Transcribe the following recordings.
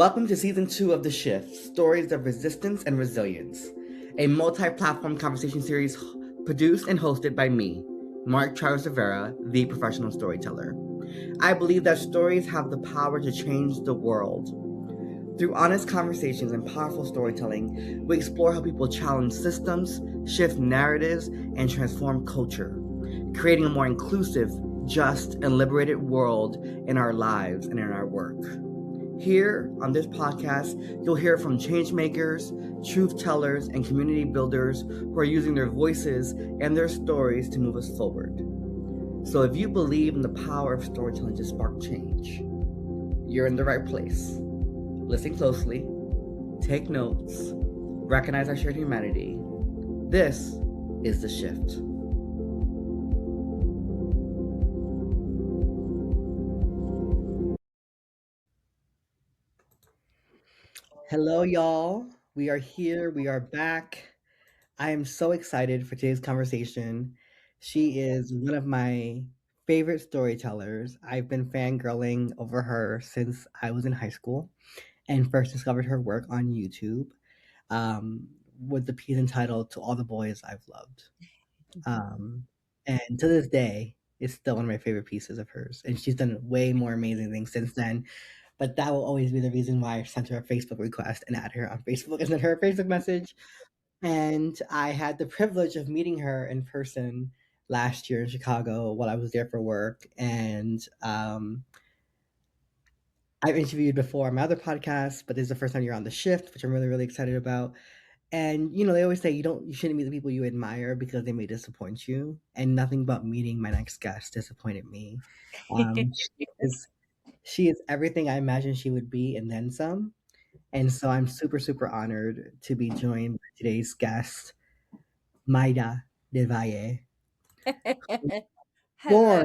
Welcome to season 2 of The Shift Stories of Resistance and Resilience, a multi platform conversation series produced and hosted by me, Mark Travis Rivera, the professional storyteller. I believe that stories have the power to change the world. Through honest conversations and powerful storytelling, we explore how people challenge systems, shift narratives, and transform culture, creating a more inclusive, just, and liberated world in our lives and in our work. Here on this podcast, you'll hear from changemakers, truth tellers, and community builders who are using their voices and their stories to move us forward. So if you believe in the power of storytelling to spark change, you're in the right place. Listen closely, take notes, recognize our shared humanity. This is The Shift. Hello, y'all. We are here. We are back. I am so excited for today's conversation. She is one of my favorite storytellers. I've been fangirling over her since I was in high school and first discovered her work on YouTube um, with the piece entitled To All the Boys I've Loved. Um, and to this day, it's still one of my favorite pieces of hers. And she's done way more amazing things since then. But that will always be the reason why I sent her a Facebook request and add her on Facebook and sent her a Facebook message. And I had the privilege of meeting her in person last year in Chicago while I was there for work. And I've interviewed before on my other podcast, but this is the first time you're on The Shift, which I'm really, really excited about. And they always say you shouldn't meet the people you admire because they may disappoint you. And nothing but meeting my next guest disappointed me. She is everything I imagined she would be and then some. And so I'm super, super honored to be joined by today's guest, Mayda Del Valle. Hello. Born,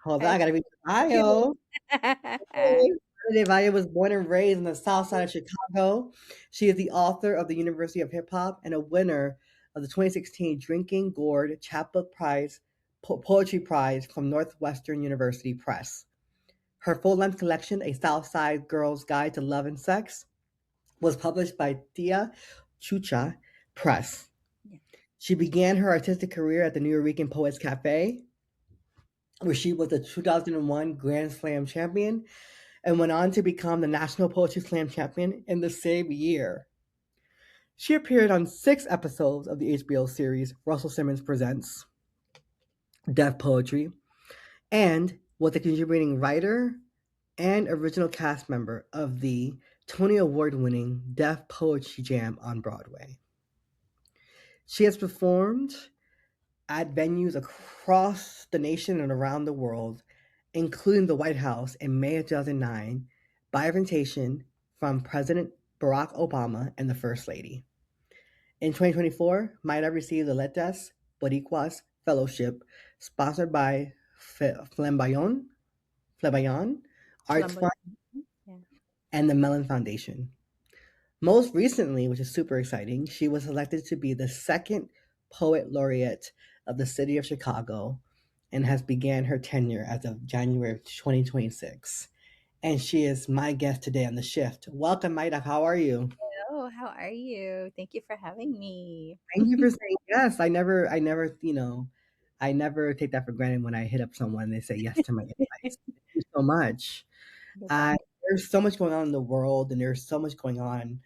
hold on, Hi. I gotta read the bio. Mayda Del Valle was born and raised in the South Side of Chicago. She is the author of the University of Hip Hop and a winner of the 2016 Drinking Gourd Chapbook Prize Poetry Prize from Northwestern University Press. Her full-length collection, A South Side Girl's Guide to Love and Sex, was published by Tia Chucha Press. Yeah. She began her artistic career at the New York Poets Cafe, where she was the 2001 Grand Slam champion and went on to become the National Poetry Slam champion in the same year. She appeared on 6 episodes of the HBO series Russell Simmons Presents Deaf Poetry and was a contributing writer and original cast member of the Tony Award winning Deaf Poetry Jam on Broadway. She has performed at venues across the nation and around the world, including the White House in May of 2009, by invitation from President Barack Obama and the First Lady. In 2024, Mayda received the Letras Boricuas Fellowship, sponsored by Flamboyant Arts Flamboyant. Fund Yeah. and the Mellon Foundation. Most recently, which is super exciting, she was selected to be the second poet laureate of the city of Chicago and has began her tenure as of January of 2026. And she is my guest today on The Shift. Welcome, Maida. How are you? Hello, how are you? Thank you for having me. Thank you for saying yes. I never take that for granted when I hit up someone and they say yes to my advice. Thank you so much. No I problem. There's so much going on in the world, and there's so much going on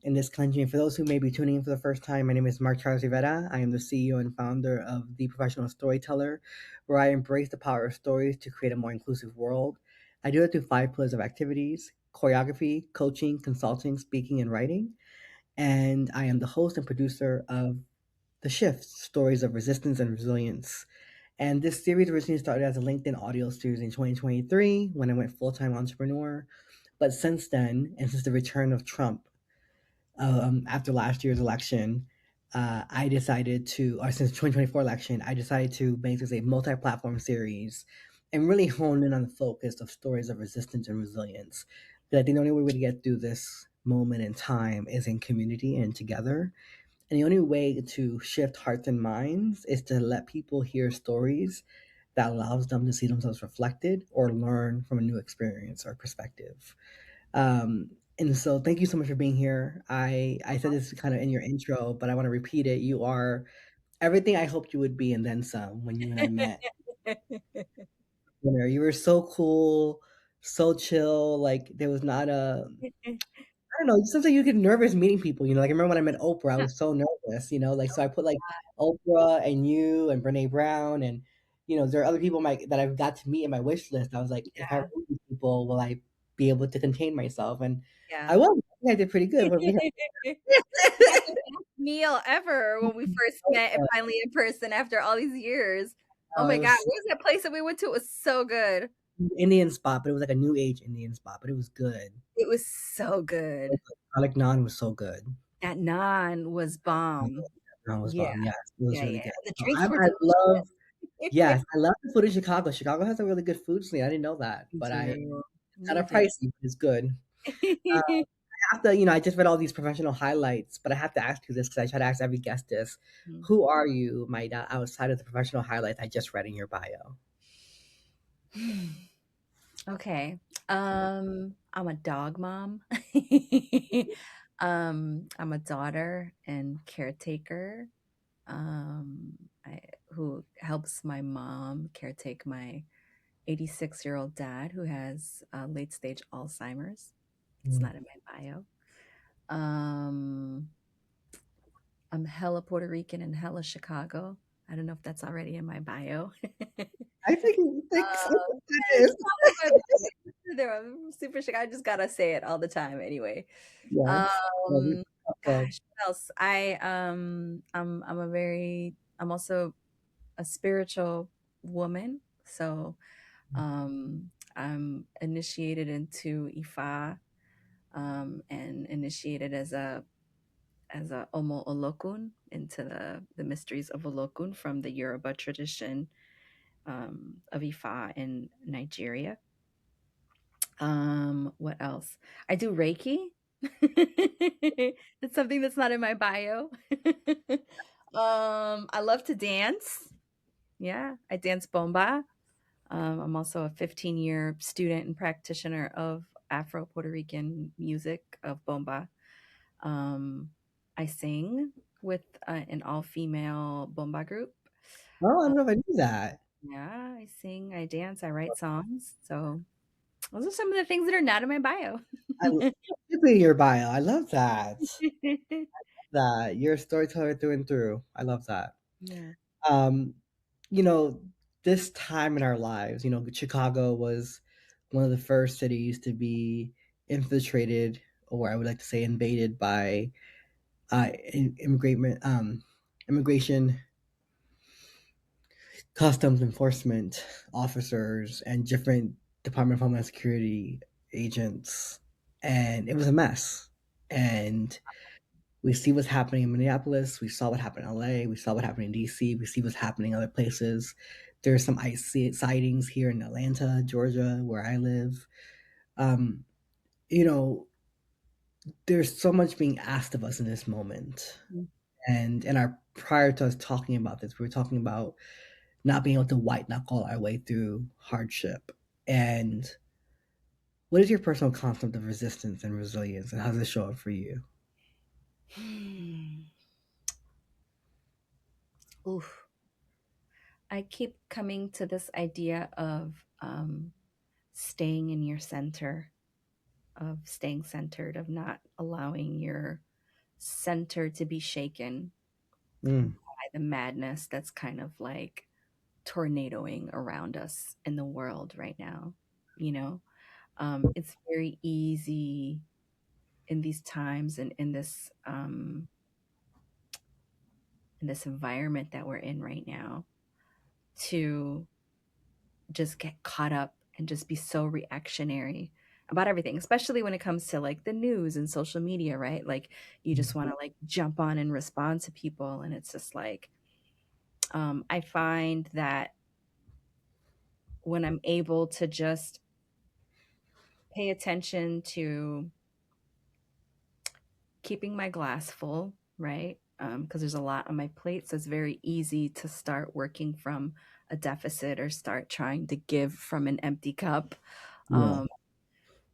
in this country. And for those who may be tuning in for the first time, my name is Mark Travis Rivera. I am the CEO and founder of The Professional Storyteller, where I embrace the power of stories to create a more inclusive world. I do it through 5 pillars of activities: choreography, coaching, consulting, speaking, and writing. And I am the host and producer of The Shift Stories of Resistance and Resilience. And this series originally started as a LinkedIn audio series in 2023 when I went full time entrepreneur. But since then, and since the return of Trump after last year's election, I decided to, or since 2024 election, I decided to make this a multi-platform series and really hone in on the focus of stories of resistance and resilience. Because I think the only way to get through this moment in time is in community and together. And the only way to shift hearts and minds is to let people hear stories that allows them to see themselves reflected or learn from a new experience or perspective. And so thank you so much for being here. I said this kind of in your intro, but I want to repeat it. You are everything I hoped you would be and then some when you and I met. You were so cool, so chill. Like there was not a I don't know, sometimes you get nervous meeting people, like, I remember when I met Oprah, I was so nervous, like, so I put, like, Oprah and you and Brené Brown and, there are other people that I've got to meet in my wish list. I was like, "If I Yeah, meet these people, will I be able to contain myself?" And yeah. I was. I think I did pretty good. What we had We had the best meal ever when we first met and finally in person after all these years. Oh my it god, was what was that place that we went to? It was so good. an Indian spot, but it was like a new age Indian spot, but it was good. It was so good. Garlic naan was so good. That naan was bomb. Naan was Yeah, bomb, yes, it was yeah, really yeah. good. The So drinks were I love delicious. yes, I love the food in Chicago. Chicago has a really good food scene, I didn't know that, Me but too. it's kinda Me too. pricey, but it's good. I have to, I just read all these professional highlights, but I have to ask you this because I try to ask every guest this. Mm. Who are you, Mayda, outside of the professional highlights I just read in your bio? Okay. I'm a dog mom. I'm a daughter and caretaker. I who helps my mom caretake my 86-year-old dad who has late stage Alzheimer's. It's Mm. not in my bio. Um, I'm hella Puerto Rican and hella Chicago. I don't know if that's already in my bio. I think it It's is. probably my bio. I'm super Chicago. I just gotta say it all the time anyway. Yes. Love it. Love. Gosh, what else? I'm also a spiritual woman. So I'm initiated into Ifa, and initiated as a Omo Olokun into the mysteries of Olokun from the Yoruba tradition of Ifa in Nigeria. What else? I do Reiki. It's something that's not in my bio. I love to dance. Yeah, I dance bomba. I'm also a 15-year student and practitioner of Afro Puerto Rican music of bomba. Um, I sing with an all female bomba group. Oh, I Uh, don't know if I knew that. yeah, I sing, I dance, I write songs. So those are some of the things that are not in my bio. I love your bio. I love that. That you're a storyteller through and through. I love that. Yeah. Um, you know, this time in our lives, Chicago was one of the first cities to be infiltrated, or I would like to say invaded by immigration, customs enforcement officers, and different Department of Homeland Security agents, and it was a mess. And we see what's happening in Minneapolis. We saw what happened in LA. We saw what happened in DC. We see what's happening in other places. There's some ICE sightings here in Atlanta, Georgia, where I live. Um, you know, there's so much being asked of us in this moment. And prior to us talking about this, we were talking about not being able to white knuckle our way through hardship. And what is your personal concept of resistance and resilience, and how does it show up for you? Oof. I keep coming to this idea of staying in your center, of staying centered, of not allowing your center to be shaken Mm, by the madness that's kind of like tornadoing around us in the world right now. You know, it's very easy in these times and in this environment that we're in right now to just get caught up and just be so reactionary about everything, especially when it comes to like the news and social media, right? Like you just want to like jump on and respond to people. And it's just like, I find that when I'm able to just pay attention to keeping my glass full, right? Because there's a lot on my plate. So it's very easy to start working from a deficit or start trying to give from an empty cup. yeah. Um,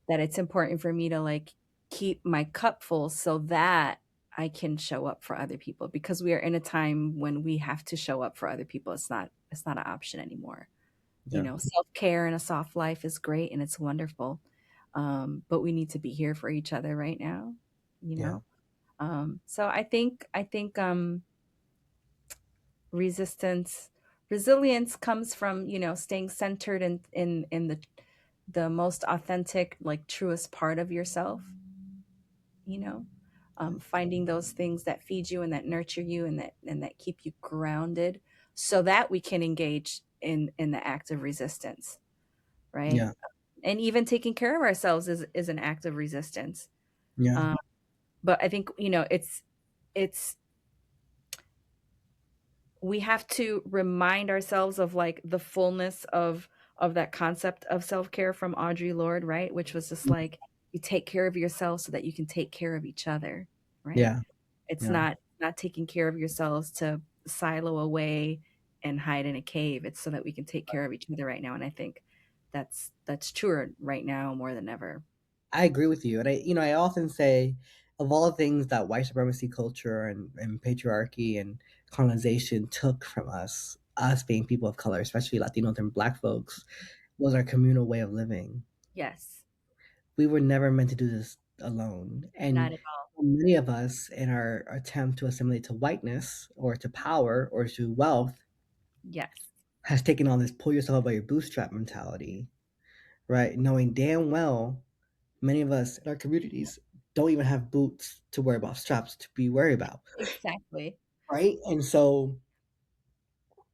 that it's important for me to like keep my cup full so that I can show up for other people, because we are in a time when we have to show up for other people. It's not an option anymore. You Yeah. know, self-care and a soft life is great and it's wonderful. But we need to be here for each other right now, you Yeah. know? So I think resistance resilience comes from, staying centered in the most authentic, like truest part of yourself, you know? Finding those things that feed you and that nurture you and that keep you grounded so that we can engage in the act of resistance, right? Yeah. And even taking care of ourselves is an act of resistance. Yeah. Um, but I think, it's we have to remind ourselves of like the fullness of that concept of self-care from Audre Lorde, right? Which was just like, you take care of yourself so that you can take care of each other, right? Yeah. It's Yeah. not taking care of yourselves to silo away and hide in a cave. It's so that we can take care of each other right now. And I think that's truer right now more than ever. I agree with you. And I often say, of all the things that white supremacy culture and patriarchy and colonization took from us being people of color, especially Latinos and Black folks, was our communal way of living. Yes. We were never meant to do this alone. Not And at all. many of us, in our attempt to assimilate to whiteness or to power or to wealth, Yes. has taken on this pull yourself up by your bootstrap mentality, right? Knowing damn well many of us in our communities don't even have boots to worry about, straps to be worried about, Exactly. right? And so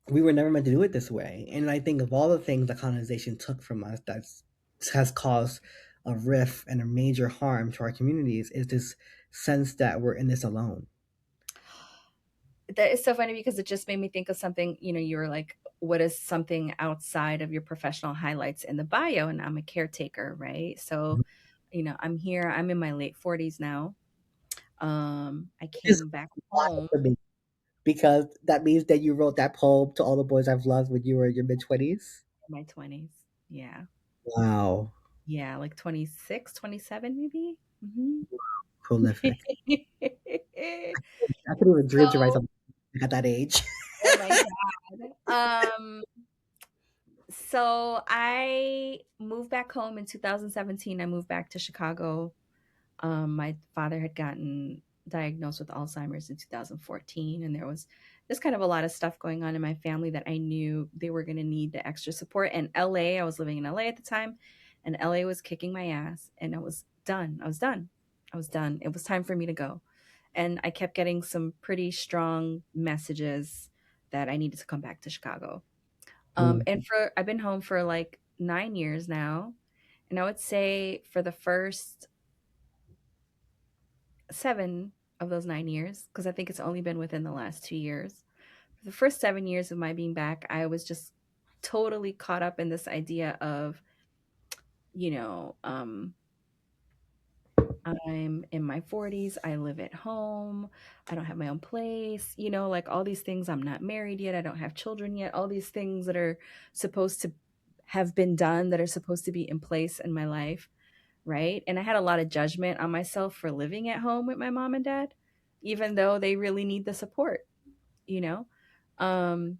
we were never meant to do it this way. And I think of all the things that colonization took from us that has caused a rift and a major harm to our communities is this sense that we're in this alone. That is so funny because it just made me think of something. You were like, what is something outside of your professional highlights in the bio? And I'm a caretaker, right? So, I'm in my late 40s now. I Which is came back wild home to me because that means that you wrote that poem to all the boys I've loved when you were in your mid 20s. in my 20s. Yeah. Wow. Yeah, like 26, 27, maybe. Hmm. Prolific. I couldn't even dream to write So, something at that age. oh my God. So I moved back home in 2017. I moved back to Chicago. My father had gotten diagnosed with Alzheimer's in 2014, and there was just kind of a lot of stuff going on in my family that I knew they were going to need the extra support. And LA, I was living in LA at the time, and LA was kicking my ass, and I was done. I was done. I was done. It was time for me to go. And I kept getting some pretty strong messages that I needed to come back to Chicago. Mm, And I've been home for like 9 years now. And I would say for the first 7 of those 9 years, because I think it's only been within the last 2 years. For the first 7 years of my being back, I was just totally caught up in this idea of, you know, um, I'm in my 40s. I live at home. I don't have my own place, like all these things. I'm not married yet. I don't have children yet. All these things that are supposed to have been done, that are supposed to be in place in my life. Right. And I had a lot of judgment on myself for living at home with my mom and dad, even though they really need the support, you know? Um,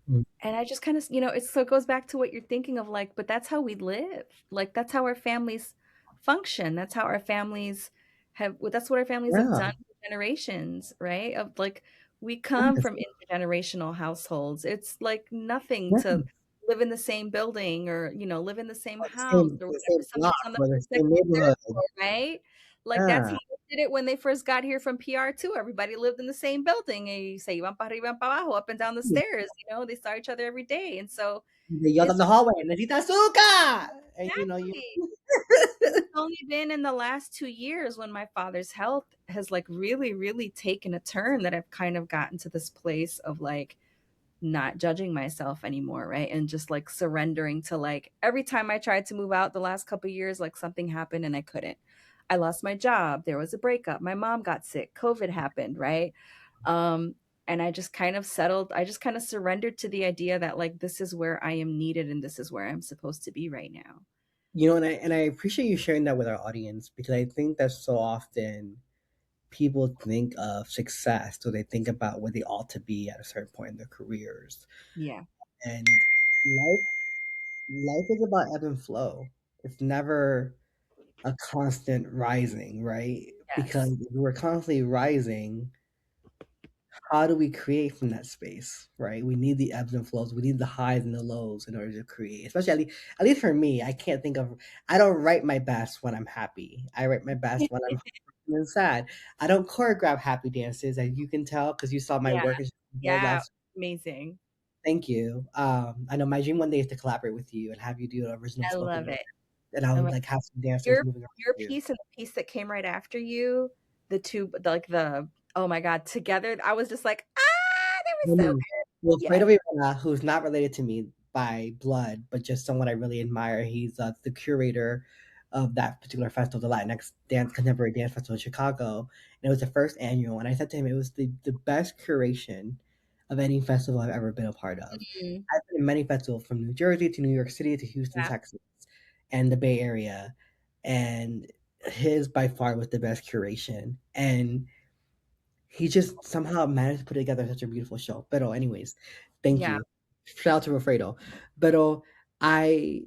mm. and I just kind of, it goes back to what you're thinking of, like, but that's how we live. Like, that's how our families function. That's how our families that's what our families have Yeah. done for generations, right? Of like, we come Yes. from intergenerational households. It's like nothing Yeah. to live in the same building or, live in the same Or house or the whatever. same block Somebody's on the or the first, second, same or third neighborhood. floor, right? Like, that's how Yeah. they did it when they first got here from PR too. Everybody lived in the same building, and you say, "Iban para arriba, iban para abajo," up and down the stairs. They saw each other every day, and so They yelled up it's the hallway, "Necesita azúcar!" And you exactly. And it's only been in the last 2 years when my father's health has like really, really taken a turn that I've kind of gotten to this place of like not judging myself anymore, right? And just like surrendering to, like, every time I tried to move out the last couple of years, like something happened and I couldn't. I lost my job, there was a breakup, my mom got sick, COVID happened, right? Um and I just kind of surrendered to the idea that like this is where I am needed and this is where I'm supposed to be right now. And I appreciate you sharing that with our audience because I think that so often people think of success, so they think about where they ought to be at a certain point in their careers. Yeah. And life is about ebb and flow. It's never a constant rising, right? Because Yes. if we're constantly rising, how do we create from that space, right? We need the ebbs and flows. We need the highs and the lows in order to create. Especially at least for me, I can't think of. I don't write my best when I'm happy. I write my best when I'm and sad. I don't choreograph happy dances, as you can tell because you saw my Yeah. work Yeah. last. Amazing. Thank you. I know my dream one day is to collaborate with you and have you do an original I spoken love word, it. and I I would love like have some dancers your moving around your you. piece and the piece that came right after you, the two like the oh my god, together, I was just like, "Ah, they were so Mm. good." Well, Yes. Fredo Rivera, who's not related to me by blood, but just someone I really admire. He's the curator of that particular festival, the Latinx Dance Contemporary Dance Festival in Chicago, and it was the first annual. And I said to him, it was the best curation of any festival I've ever been a part of. Mhm. I've been in many festivals from New Jersey to New York City to Houston, Yeah. Texas, and the Bay Area, and his by far was the best curation. And he just somehow managed to put together such a beautiful show. But anyways, thank Yeah. you. Shout out to Wilfredo. But I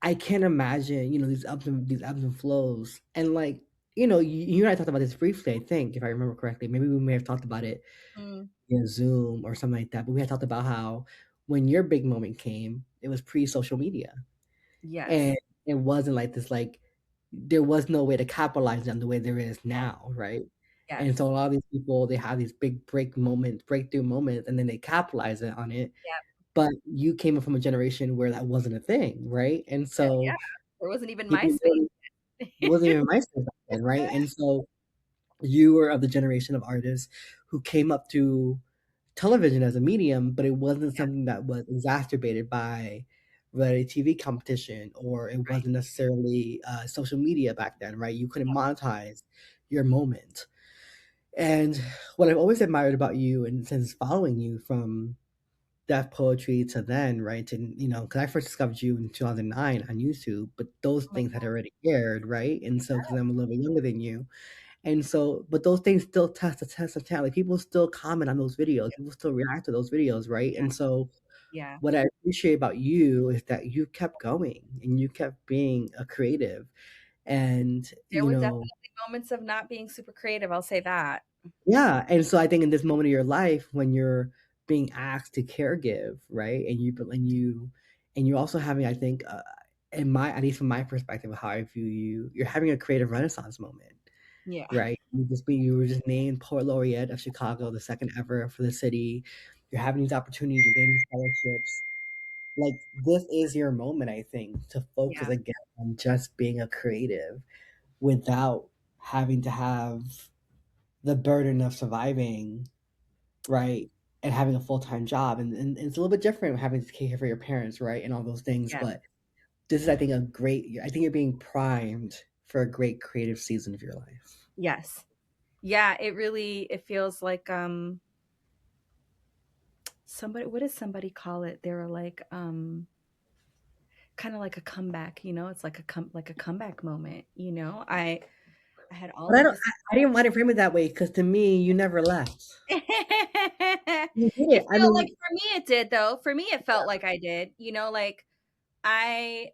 I can't imagine, these ebbs and flows. And like, you and I talked about this briefly, I think, if I remember correctly. Maybe we may have talked about it Mm. in Zoom or something like that. But we had talked about how when your big moment came, it was pre-social media. And Yes. it wasn't like this, like there was no way to capitalize on the way there is Yes. now, right? And so Yes. a lot of these people, they have these big breakthrough moments, and then they capitalize it on it. Yep. But you came from a generation where that wasn't a thing, right? And Yeah. so There wasn't even people MySpace. really it wasn't even MySpace back then, right? And so you were of the generation of artists who came up to television as a medium, but it wasn't Yeah. something that was exacerbated by reality TV competition, or it Right. wasn't necessarily social media back then, right? You couldn't monetize your moment. And what I've always admired about you, and since following you from deaf poetry to then, right? To because I first discovered you in 2009 on YouTube, but those Oh my things had god. already aired, right? And so, because I'm a little bit younger than you, and so, but those things still test the test of talent. Like people still comment on those videos. People still react to those videos, right? Yeah. And so, Yeah. what I appreciate about you is that you kept going and you kept being a creative. And, There were definitely moments of not being super creative, I'll say that. yeah. And so I think in this moment of your life when you're being asked to caregive, right? And you also having, I think, in my, at least from my perspective of how I view you, you're having a creative renaissance moment. Yeah. Right? You were just named Poet Laureate of Chicago, the second ever for the city. You're having these opportunities, you're getting these scholarships. Like this is your moment, I think, to focus Yeah. again on just being a creative without having to have the burden of surviving, right? And having a full-time job. And it's a little bit different having to care for your parents, right? And all those things. Yeah. But this is, I think, I think you're being primed for a great creative season of your life. Yes. Yeah, it feels like, somebody what does somebody call it? They were like, kinda like a comeback, it's like a comeback moment, you know? I had But all of this. I didn't want to frame it that way because to me, you never left. You did it. It I felt like mean, for me it did though. For me, it felt like I did, like, I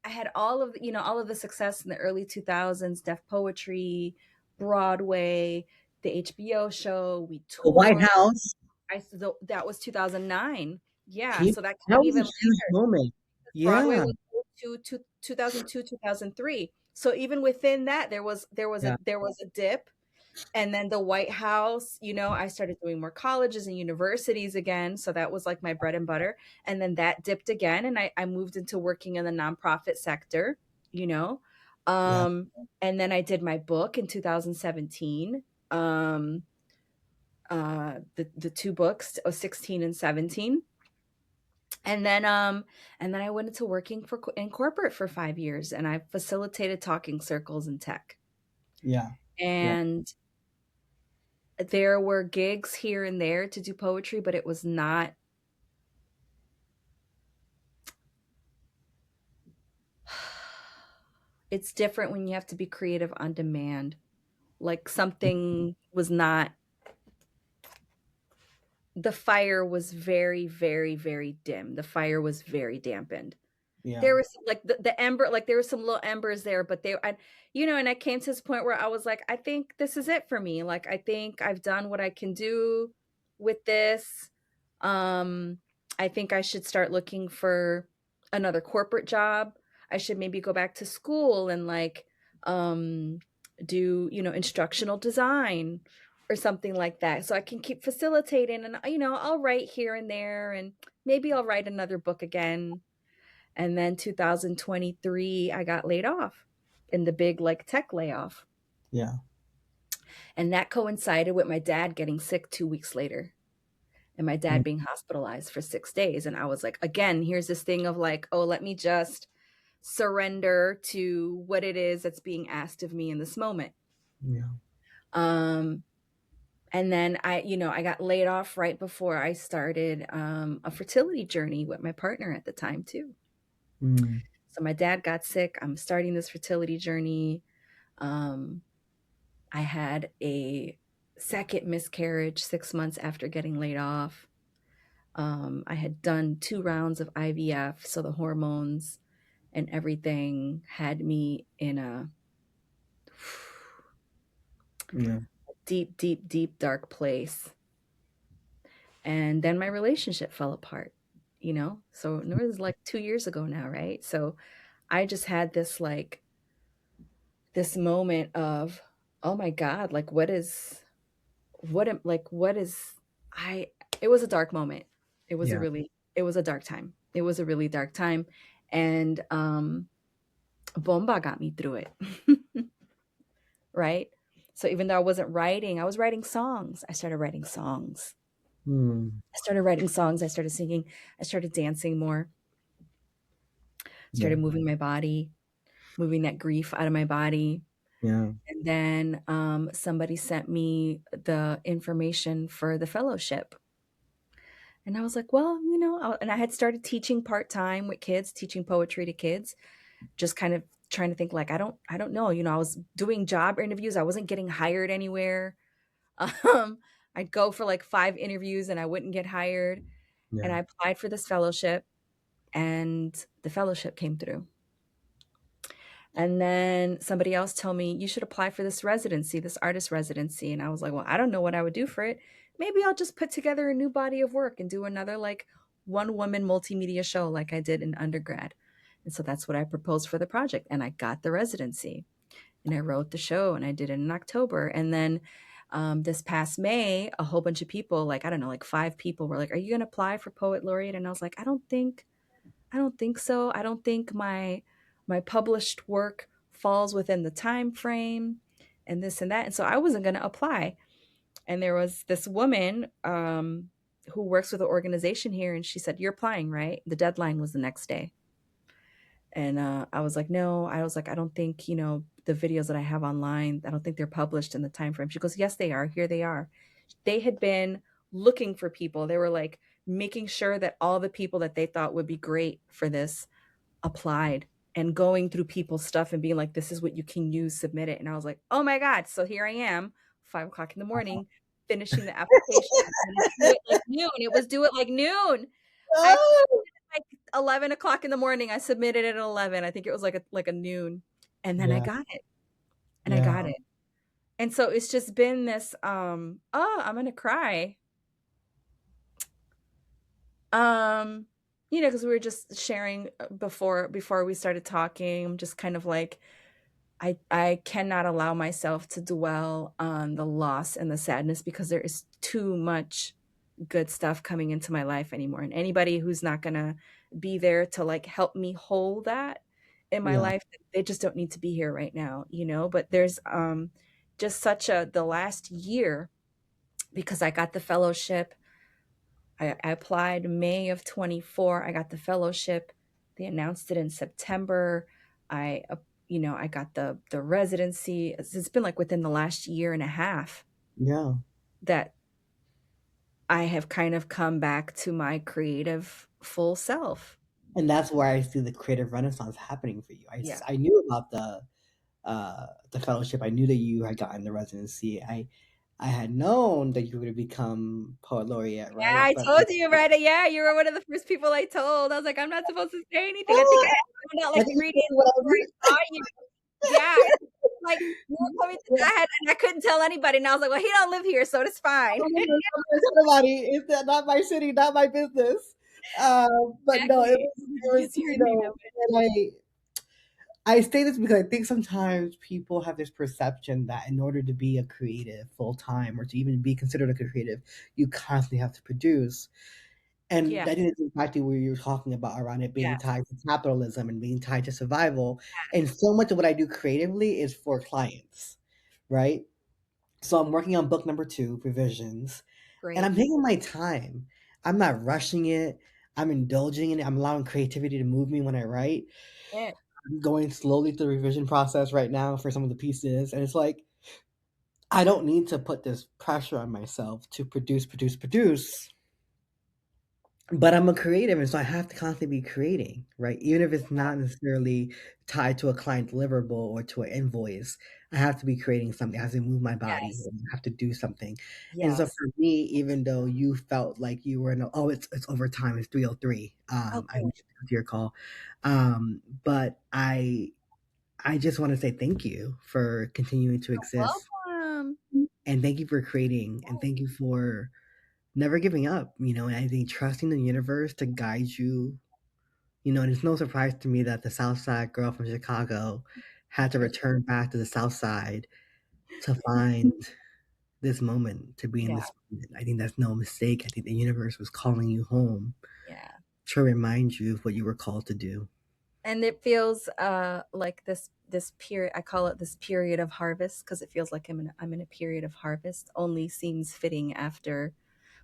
I had all of the success in the early 2000s, Def Poetry, Broadway, the HBO show, we the White toured. House That was 2009. Yeah, came so that that came was a even huge later. moment. Broadway Yeah, was to 2002, 2003. So even within that, yeah, there was a dip, and then the White House, I started doing more colleges and universities again, so that was like my bread and butter, and then that dipped again, and I moved into working in the nonprofit sector, you know? yeah, And then I did my book in 2017, um, the 2 books, 16 and 17. And then I went into working in corporate for 5 years, and I facilitated talking circles in tech. yeah, yeah. And there were gigs here and there to do poetry, but it was not It's different when you have to be creative on demand. Like something was not the fire was very, very, very dim. The fire was very dampened. Yeah. There was like the ember, like there were some little embers there, but they and and I came to this point where I was like, I think this is it for me. Like I think I've done what I can do with this. Um I think I should start looking for another corporate job. I should maybe go back to school and like um do, instructional design or something like that. So I can keep facilitating and I'll write here and there and maybe I'll write another book again. And then 2023, I got laid off in the big like tech layoff. Yeah. And that coincided with my dad getting sick 2 weeks later and my dad Mm, being hospitalized for 6 days. And I was like, again, here's this thing of like, oh, let me just surrender to what it is that's being asked of me in this moment. yeah. Um, and then I got laid off right before I started a fertility journey with my partner at the time too. Mm, So my dad got sick. I'm starting this fertility journey. Um, I had a second miscarriage 6 months after getting laid off. I had done 2 rounds of IVF, so the hormones and everything had me in a yeah. deep, deep, deep, dark place. And then my relationship fell apart, So it was like 2 years ago now, right? So I just had this moment of, oh my God, like what is I it was a dark moment. Yeah. It was a dark time. It was a really dark time. And Bomba got me through it. Right? So even though I wasn't writing, I was writing songs. I started writing songs. Mm, I started writing songs. I started singing. I started dancing more. yeah. Started moving my body, moving that grief out of my body. Yeah. And then somebody sent me the information for the fellowship. And I was like, well, and I had started teaching part-time with kids, teaching poetry to kids, just kind of trying to think like, I don't know, I was doing job interviews. I wasn't getting hired anywhere. Um, I'd go for like 5 interviews and I wouldn't get hired. And Yeah. I applied for this fellowship and the fellowship came through. And then somebody else told me, you should apply for this residency, this artist residency. And I was like, well, I don't know what I would do for it. Maybe I'll just put together a new body of work and do another like one woman multimedia show like I did in undergrad. And so that's what I proposed for the project. And I got the residency and I wrote the show and I did it in October. And then this past May, a whole bunch of people, like, I don't know, like 5 people were like, are you going to apply for Poet Laureate? And I was like, I don't think so. I don't think my published work falls within the time frame and this and that. And so I wasn't going to apply. And there was this woman who works with an organization here, and she said, "You're applying, right?" The deadline was the next day. And I was like, "No." I was like, "I don't think the videos that I have online. I don't think they're published in the time frame." She goes, "Yes, they are. Here they are." They had been looking for people. They were like making sure that all the people that they thought would be great for this applied and going through people's stuff and being like, this is what you can use, submit it. And I was like, oh my God. So here I am, 5 o'clock in the morning, finishing the application. And it's due at like noon. It was due at like noon. I Oh, like 11 o'clock in the morning. I submitted it at 11. I think it was like a noon. And then I yeah. got it. And I got Yeah. it. And so it's just been this oh, I'm gonna cry. Um, because we were just sharing before we started talking. I'm just kind of like I cannot allow myself to dwell on the loss and the sadness because there is too much good stuff coming into my life anymore. And anybody who's not gonna be there to like help me hold that in my Yeah. life, they just don't need to be here right now. But there's just such a the last year because I got the fellowship. I applied May of 24. I got the fellowship. They announced it in September. I got the residency. It's been like within the last year and a half Yeah. that I have kind of come back to my creative full self. And that's where I see the creative renaissance happening for you. Yeah. I knew about the fellowship. I knew that you had gotten the residency. I had known that you were going to become poet laureate, Yeah, right? I But told you, right? Yeah, you were one of the first people I told. I was like, "I'm not supposed to say anything." I think I oh, had found out, I like, think you 3 told days me what I before I saw you. Yeah, like, you were coming to was. I had and I couldn't tell anybody, and I was like, "Well, he don't live here, so it's fine." Somebody, it's not my city, not my business. But no, Exactly. it was, Just you and me know it. and I say this because I think sometimes people have this perception that in order to be a creative full time or to even be considered a creative, you constantly have to produce. And Yeah, I think it's exactly what you were talking about around it being yes, tied to capitalism and being tied to survival. And so much of what I do creatively is for clients, right? So I'm working on book number two, revisions, and great. I'm taking my time. I'm not rushing it. I'm indulging in it. I'm allowing creativity to move me when I write. Yeah. I'm going slowly through the revision process right now for some of the pieces. And it's like, I don't need to put this pressure on myself to produce. But I'm a creative, and so I have to constantly be creating, right? Even if it's not necessarily tied to a client deliverable or to an invoice, I have to be creating something. I have to move my body. Yes, I have to do something. And so yes. for me, even though you felt like you were in a, oh, it's overtime, it's 3:03. Oh, I good. need to go to your call. But I just want to say thank you for continuing to exist, Welcome. and thank you for creating, and Yes, thank you for never giving up, and I think trusting the universe to guide you, and it's no surprise to me that the South Side girl from Chicago had to return back to the South Side to find this moment, to be in yeah, this moment. I think that's no mistake. I think the universe was calling you home yeah. to remind you of what you were called to do. And it feels, like this period I call it this period of harvest because it feels like I'm in a period of harvest, only seems fitting after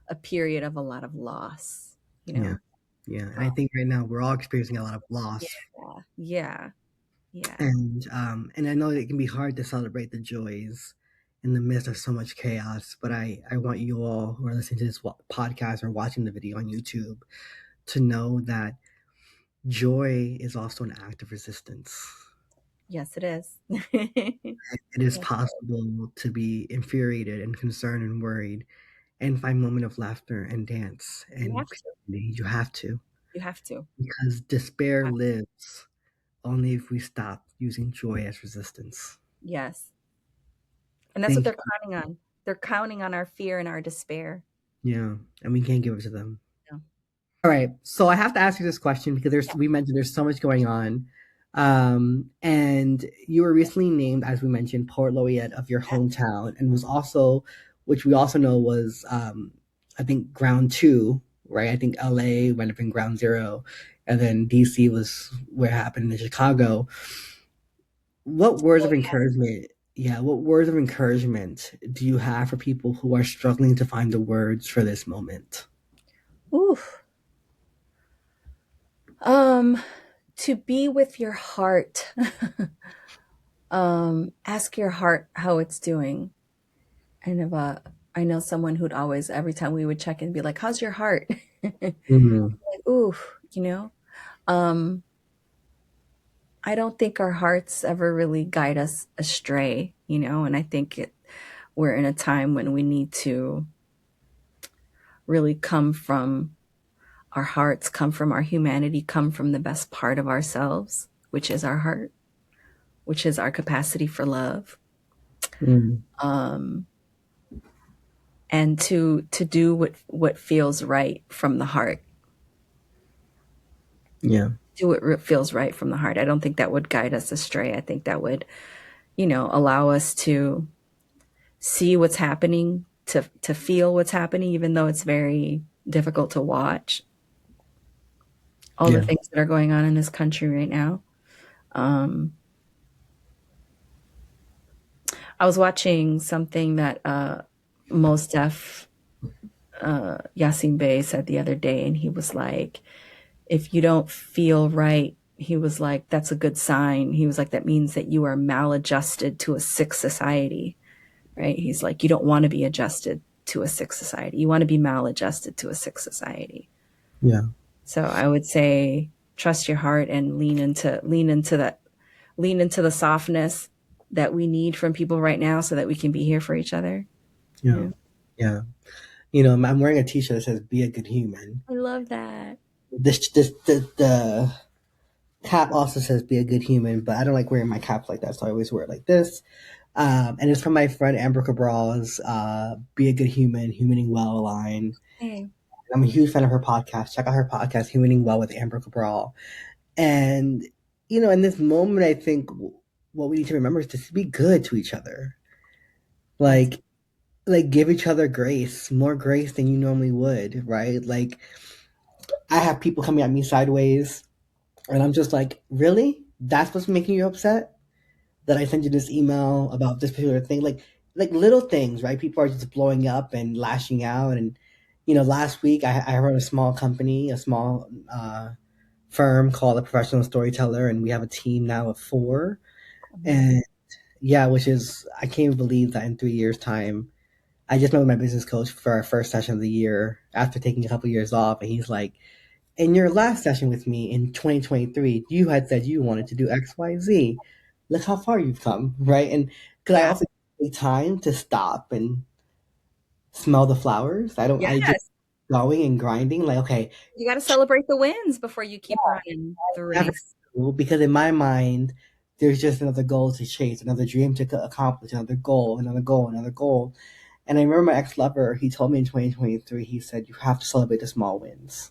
a period of a lot of loss, you Yeah. know? Yeah. And Um, I think right now we're all experiencing a lot of yeah, loss. yeah, yeah, And I know it can be hard to celebrate the joys in the midst of so much chaos, but I want you all who are listening to this podcast or watching the video on YouTube to know that joy is also an act of resistance. yes, it is. It is Yes, possible to be infuriated and concerned and worried and find moment of laughter and dance you and have to, creativity. You have to, you have to. because despair lives only if we stop using joy as resistance. Yes, and that's what Thank they're you. counting on. They're counting on our fear and our despair. Yeah, and we can't give it to them. Yeah, All right, so I have to ask you this question because yeah, we mentioned there's so much going on, and you were recently named, as we mentioned, poet laureate of your yeah. hometown, and was also, which we also know was, I think ground two, right? I think LA went up in ground zero, and then DC was where it happened in Chicago. What words Oh, of encouragement? Yeah, what words of encouragement do you have for people who are struggling to find the words for this moment? yeah. Oof. Um, to be with your heart. Ask your heart how it's doing. And if I know someone who'd always, every time we would check in, be like, "How's your heart?" Like, Mhm. ooh, you know. Um, I don't think our hearts ever really guide us astray, and I think we're in a time when we need to really come from our hearts, come from our humanity, come from the best part of ourselves, which is our heart, which is our capacity for love. Mm. Um, and to do what feels right from the heart. Yeah. Do what feels right from the heart. I don't think that would guide us astray. I think that would, allow us to see what's happening, to feel what's happening, even though it's very difficult to watch all the Yeah. things that are going on in this country right now. Um, I was watching something that Mos Def Yasin Bey said the other day, and he was like, if you don't feel right, he was like, that's a good sign. He was like, that means that you are maladjusted to a sick society, right? He's like, you don't want to be adjusted to a sick society. You want to be maladjusted to a sick society. Yeah. So I would say, trust your heart and lean into the softness that we need from people right now so that we can be here for each other. Yeah. Yeah. Yeah. You know, I'm wearing a T-shirt that says "Be a good human." I love that. The cap also says "Be a good human," but I don't like wearing my caps like that, so I always wear it like this. And it's from my friend Amber Cabral's "Be a Good Human," Humaning Well line. Hey. I'm a huge fan of her podcast. Check out her podcast, Humaning Well with Amber Cabral. And you know, in this moment, I think what we need to remember is to be good to each other. Yes. Like give each other grace, more grace than you normally would, right? Like I have people coming at me sideways, and I'm just like, really? That's what's making you upset? That I sent you this email about this particular thing? Like little things, right? People are just blowing up and lashing out. And you know, last week I run a small company, a small firm called a professional storyteller, and we have a team now of four. Amazing. And yeah, which is I can't even believe that in 3 years' time I just met with my business coach for our first session of the year after taking a couple of years off, and he's like, "In your last session with me in 2023, you had said you wanted to do X, Y, Z. Look how far you've come, right?" And because I Yeah. also take time to stop and smell the flowers, I just Yes. going and grinding. Like, okay, You got to celebrate the wins before you keep running the never race. do, because in my mind, there's just another goal to chase, another dream to accomplish, another goal, another goal, another goal. And I remember my ex lover, he told me in 2023, he said, "You have to celebrate the small wins."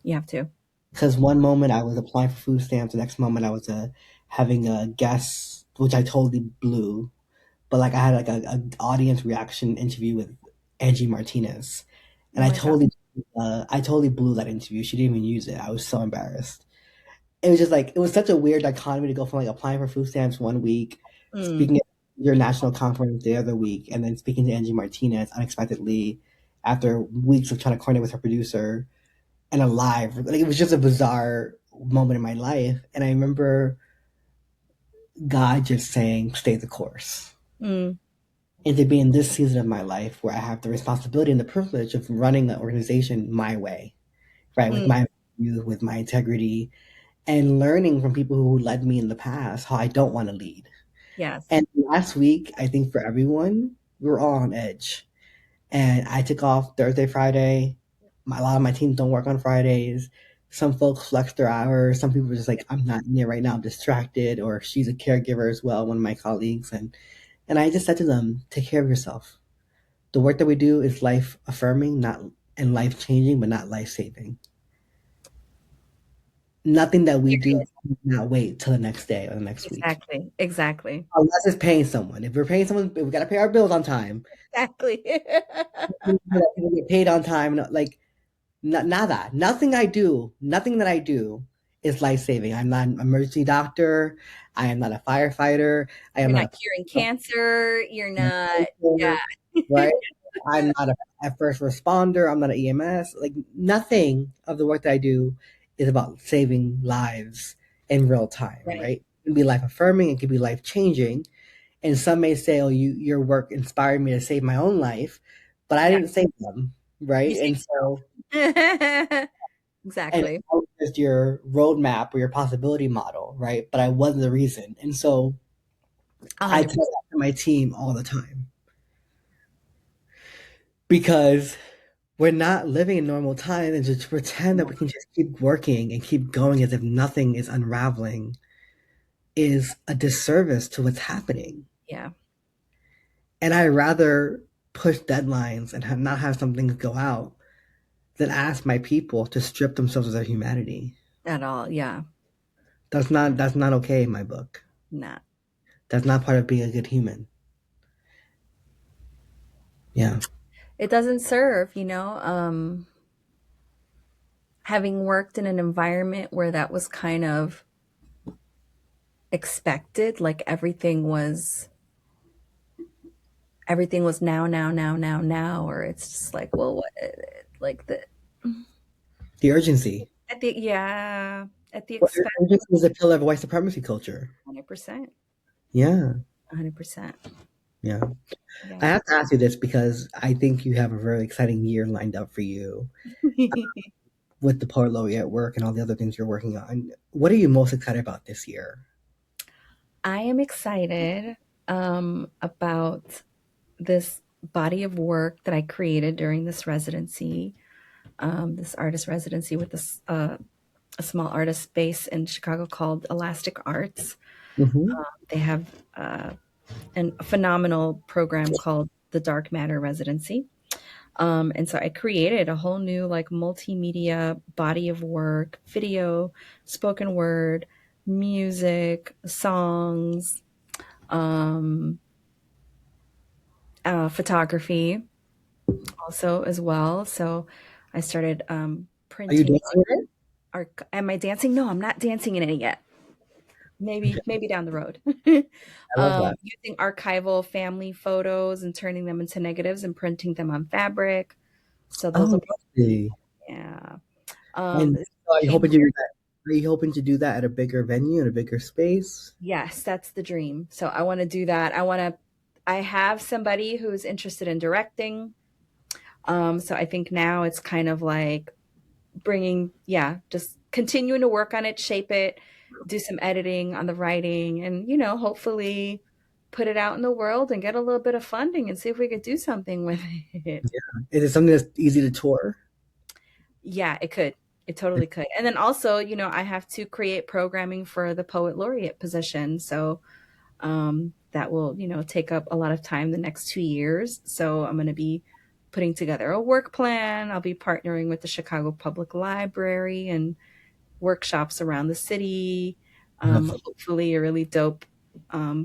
You have to. Because one moment I was applying for food stamps, the next moment I was having a guest, which I totally blew. But like I had like a audience reaction interview with Angie Martinez, Oh and my God. I totally blew that interview. She didn't even use it. I was so embarrassed. It was just like it was such a weird dichotomy to go from like applying for food stamps one week, Mm, speaking at your national conference the other week, and then speaking to Angie Martinez unexpectedly after weeks of trying to coordinate with her producer and alive. Like it was just a bizarre moment in my life. And I remember God just saying, "Stay the course." mm, And to be in this season of my life where I have the responsibility and the privilege of running an organization my way, right? With mm. my values, with my integrity, and learning from people who led me in the past how I don't want to lead. Yes. And last week, I think for everyone, we were all on edge. And I took off Thursday, Friday. A lot of my teams don't work on Fridays. Some folks flex their hours. Some people are just like, "I'm not in it right now. I'm distracted." Or she's a caregiver as well, one of my colleagues. And I just said to them, "Take care of yourself. The work that we do is life affirming, not and life changing, but not life saving. Nothing that we do Period. cannot wait till the next day or the next week. Exactly. Exactly. Unless it's paying someone. If we're paying someone, if we gotta pay our bills on time. Exactly. People get paid on time. Like nada. Nothing that I do is life saving. I'm not an emergency doctor. I am not a firefighter. I am You're not not curing a cancer. You're not. Yeah. right? I'm not a first responder. I'm not an EMS. Like nothing of the work that I do is about saving lives in real time, Right. right? It can be life affirming. It can be life changing. And some may say, "Oh, your work inspired me to save my own life," but I Yeah. didn't save them, You right? see. And so, and Exactly. I was just your roadmap or your possibility model, right? But I wasn't the reason. And so A I hundred tell percent. that to my team all the time because we're not living in normal time, and just pretend that we can just keep working and keep going as if nothing is unraveling is a disservice to what's happening. Yeah. And I rather push deadlines and not have something go out than ask my people to strip themselves of their humanity. At all. Yeah. That's not okay in my book. Nah. That's not part of being a good human. Yeah. It doesn't serve, having worked in an environment where that was kind of expected, like everything was now, now, now, now, now, or it's just like, well, what, like the The urgency. yeah, at the Well, expense urgency is a pillar of white supremacy culture. 100%, Yeah. 100%. Yeah. I Yeah. have to ask you this because I think you have a very exciting year lined up for you. with the poet laureate work and all the other things you're working on, what are you most excited about this year? I am excited about this body of work that I created during this residency, this artist residency with a small artist space in Chicago called Elastic Arts. Mm-hmm. They have a phenomenal program called the Dark Matter Residency. And so I created a whole new like multimedia body of work, video, spoken word, music, songs, um, photography also as well. So I started Are you printing dancing in it? art. Am I dancing? No, I'm not dancing in it yet. Maybe down the road. I love that. Using archival family photos and turning them into negatives and printing them on fabric. So those Oh, will be, lovely. yeah. And It so are you came hoping to do that? Are you hoping to do that at a bigger venue, in a bigger space? Yes, that's the dream. So I want to do that. I have somebody who's interested in directing. So I think now it's kind of like just continuing to work on it, shape it, do some editing on the writing, and, hopefully put it out in the world and get a little bit of funding and see if we could do something with it. Is it something that's easy to tour? Yeah, it could. It totally could. And then also, I have to create programming for the poet laureate position. So that will, take up a lot of time the next 2 years. So I'm going to be putting together a work plan. I'll be partnering with the Chicago Public Library and workshops around the city. Lovely. Hopefully, a really dope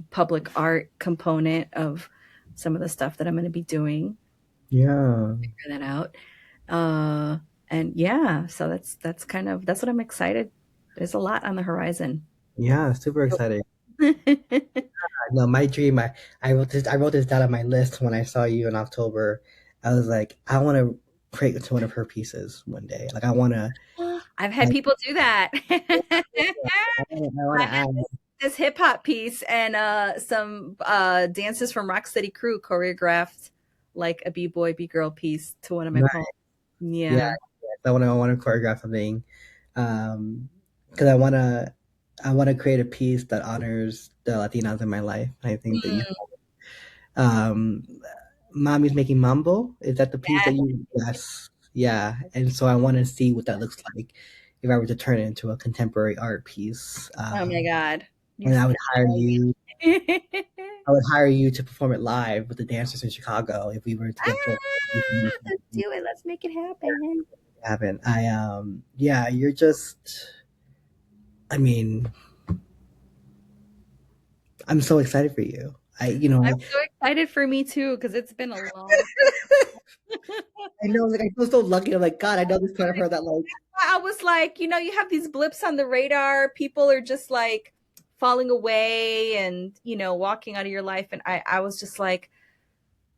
public art component of some of the stuff that I'm going to be doing. Yeah. Figure that out. Uh, and yeah, so that's what I'm excited. There's a lot on the horizon. Yeah, super exciting. No, my dream, I wrote this down on my list when I saw you in October. I was like, I want to create one of her pieces one day. Like I want to, I've had like, people do that. I want I to had add. this hip hop piece and some dancers from Rock Steady Crew choreographed like a b-boy b-girl piece to one of my Nice. poems. Yeah, Yeah. I want to choreograph something, because I want to create a piece that honors the Latinas in my life. I think that you, Mm, um, Mommy's Making Mambo. Is that the piece that yeah. you? Yes, yeah. And so I want to see what that looks like if I were to turn it into a contemporary art piece. Oh my God. You And I s- would hire you. ah, I would hire you to perform it live with the dancers in Chicago if we were to get booked. let's do it. Let's make it happen. Happen. Yeah, you're just. I mean, I'm so excited for you. I'm so excited for me too, because it's been a long I know, like I feel so lucky. I'm like, God, I know this part of her that like, I was like, you have these blips on the radar. People are just like falling away and, walking out of your life. And I was just like,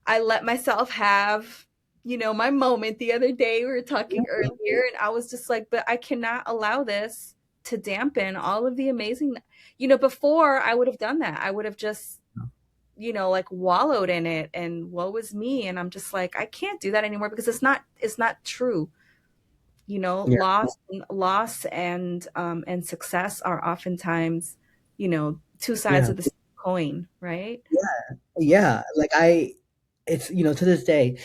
I let myself have, my moment the other day. We were talking earlier, and I was just like, but I cannot allow this to dampen all of the amazing, before I would have done that. I would have just, like wallowed in it and woe is me. And I'm just like, I can't do that anymore because it's not true. yeah, Loss and success are oftentimes, two sides yeah, of the same coin, right? yeah. Like it's to this day,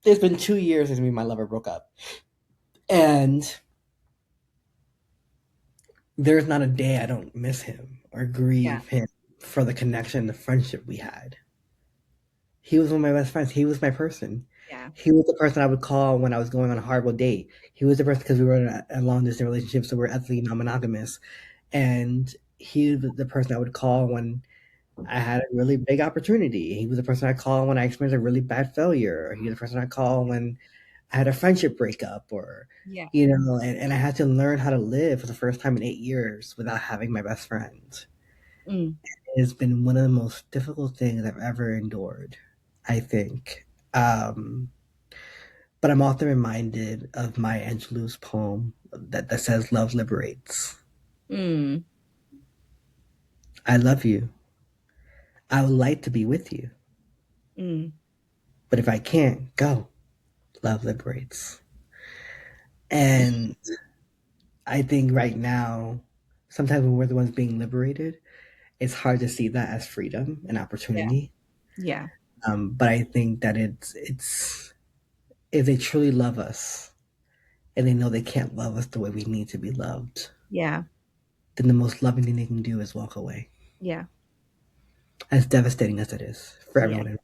it's been 2 years since me and my lover broke up, and there's not a day I don't miss him or Yeah, grieve him for the connection, the friendship we had. He was one of my best friends. He was my person. yeah, He was the person I would call when I was going on a horrible date. He was the person because we were in a long distance relationship, so we're ethically non monogamous. And he was the person I would call when I had a really big opportunity. He was the person I call when I experienced a really bad failure. He was the person I call when I had a friendship breakup or, yeah. and I had to learn how to live for the first time in 8 years without having my best friend. Mm, It's been one of the most difficult things I've ever endured, I think. Um, but I'm often reminded of Maya Angelou's poem that says, Love liberates. mm, I love you. I would like to be with you. mm. But if I can't, go. Love liberates. And I think right now, sometimes when we're the ones being liberated, it's hard to see that as freedom and Yeah. opportunity. Yeah. But I think that it's if they truly love us and they know they can't love us the way we need to be loved, Yeah. then the most loving thing they can do is walk away. Yeah. As devastating as it is for Yeah. everyone involved.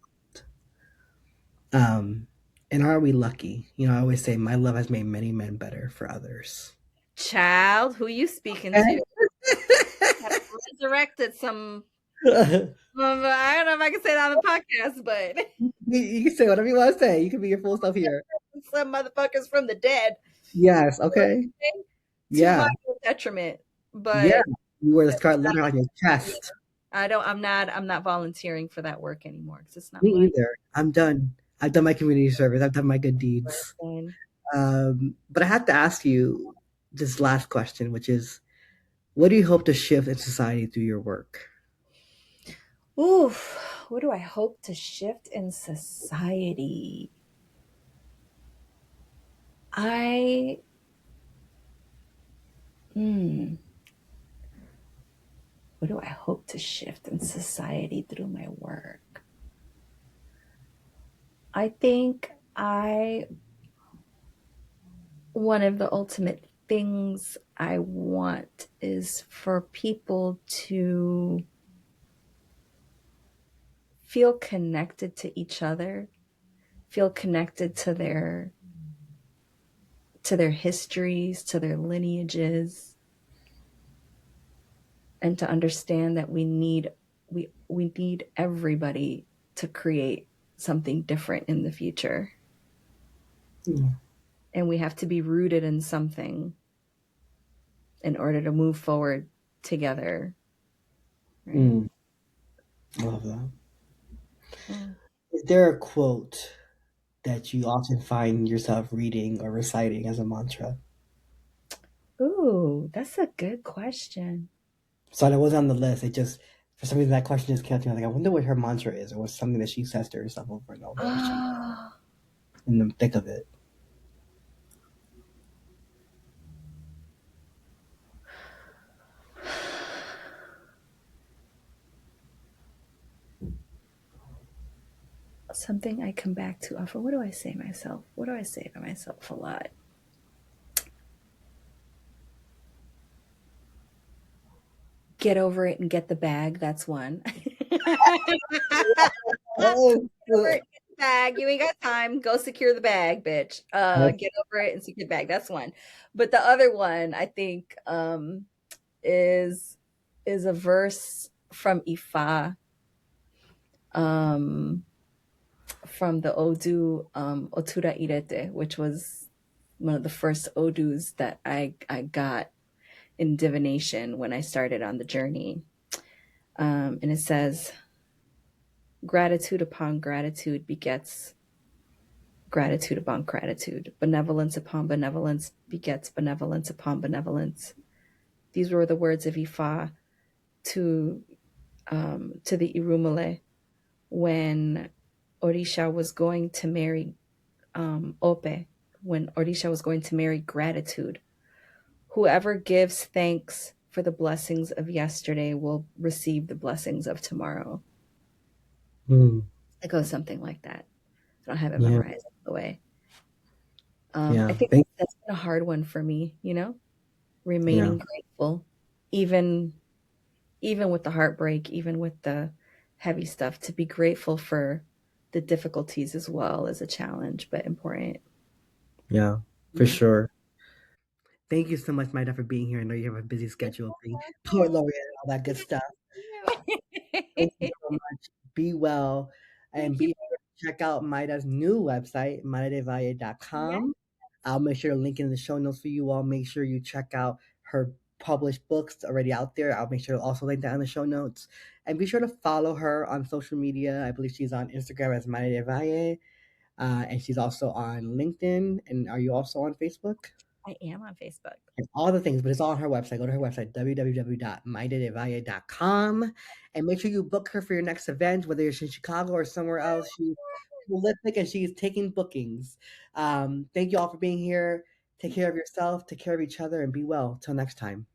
And are we lucky? You know, I always say my love has made many men better for others. Child, who you speaking to? Have resurrected some. I don't know if I can say that on the podcast, but You can say whatever you want to say. You can be your full self here. some motherfuckers from the dead, Yes. Okay. to my Yeah. detriment. Yeah. But You wear the scarlet letter on your yeah, chest. I don't. I'm not volunteering for that work anymore because it's not Me mine. either. I'm done. I've done my community service. I've done my good deeds. And, But I have to ask you this last question, which is, what do you hope to shift in society through your work? oof, what do I hope to shift in society? I hmm, what do I hope to shift in society through my work? I think I one of the ultimate things I want is for people to feel connected to each other, feel connected to their histories, to their lineages, and to understand that we need everybody to create something different in the future. Mm. And we have to be rooted in something in order to move forward together, right? Mm. I love that. Yeah. Is there a quote that you often find yourself reading or reciting as a mantra? Ooh, that's a good question. So that was on the list. It just for some reason that question just came to me. Like I wonder what her mantra is, or what's something that she says to herself over and over when she's Oh, in the thick of it. something I come back to often. What do I say myself? What do I say to myself a lot? Get over it and get the bag. That's one. Oh, Over it, get the bag. You ain't got time. Go secure the bag, bitch. Get over it and secure the bag. That's one. But the other one, I think, is is a verse from Ifa, um, from the Odu Otura Irete, which was one of the first Odus that I got in divination when I started on the journey. And it says, gratitude upon gratitude begets gratitude upon gratitude. Benevolence upon benevolence begets benevolence upon benevolence. These were the words of Ifa to to the Irumale when Orisha was going to marry Ope, when Orisha was going to marry gratitude. Whoever gives thanks for the blessings of yesterday will receive the blessings of tomorrow. mm, It goes something like that. I don't have it yeah, memorized all the way. I yeah, think thank, that's been a hard one for me, yeah, remaining grateful, even even with the heartbreak, even with the heavy stuff, to be grateful for the difficulties as well as a challenge, but important. yeah, for Yeah. sure. Thank you so much, Maida, for being here. I know you have a busy schedule, being poet laureate, and all that good stuff. Thank you so much. Be well and Thank you. be sure to check out Maida's new website, Yeah, maidadelvalle.com. I'll make sure to link in the show notes for you all. Make sure you check out her published books already out there. I'll make sure to also link that in the show notes. And be sure to follow her on social media. I believe she's on Instagram as Mayda Del Valle. And she's also on LinkedIn. And are you also on Facebook? I am on Facebook. And all the things, but it's all on her website. Go to her website, www.maidadelvalle.com, and make sure you book her for your next event, whether it's in Chicago or somewhere else. She's prolific and she's taking bookings. Thank you all for being here. Take care of yourself, take care of each other, and be well. Till next time.